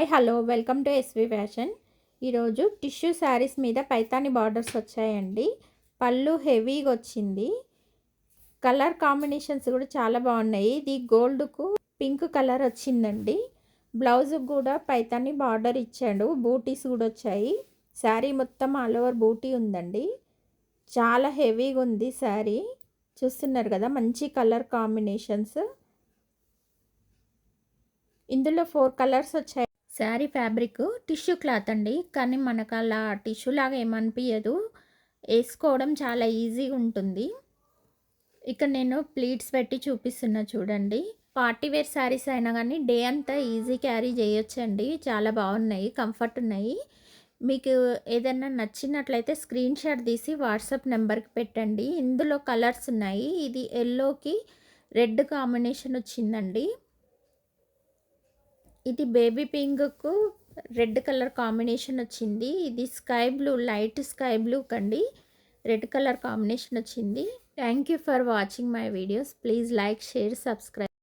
Hi hello welcome to SV fashion. ఈరోజు tissue saris మీద Paithani borders వచ్చాయండి. పళ్ళు హెవీగా వచ్చింది. కలర్ కాంబినేషన్స్ కూడా చాలా బాగున్నాయి. ఇది గోల్డ్కు పింక్ కలర్ వచ్చిందండి. బ్లౌజ్ కూడా పైతాని బార్డర్ ఇచ్చాడు. బూటీస్ కూడా వచ్చాయి. శారీ మొత్తం ఆల్ ఓవర్ బూటీ ఉందండి. చాలా హెవీగా ఉంది శారీ. చూస్తున్నారు కదా, మంచి కలర్ కాంబినేషన్స్. ఇందులో 4 కలర్స్ వచ్చాయి. శారీ ఫ్యాబ్రిక్ టిష్యూ క్లాత్ అండి, కానీ మనకు అలా టిష్యూ లాగా ఏమనిపించదు. వేసుకోవడం చాలా ఈజీగా ఉంటుంది. ఇక్కడ నేను ప్లీట్స్ పెట్టి చూపిస్తున్నా చూడండి. పార్టీ వేర్ శారీస్ అయినా కానీ డే అంతా ఈజీ క్యారీ చేయొచ్చండి. చాలా బాగున్నాయి, కంఫర్ట్ ఉన్నాయి. మీకు ఏదైనా నచ్చినట్లయితే స్క్రీన్ షాట్ తీసి వాట్సాప్ నెంబర్కి పెట్టండి. ఇందులో కలర్స్ ఉన్నాయి. ఇది ఎల్లోకి రెడ్ కాంబినేషన్ వచ్చిందండి. ఇది బేబీ పింక్కు రెడ్ కలర్ కాంబినేషన్ వచ్చింది. ఇది sky blue, light sky blue కండి రెడ్ కలర్ కాంబినేషన్ వచ్చింది. Thank you for watching my videos. Please like, share, subscribe.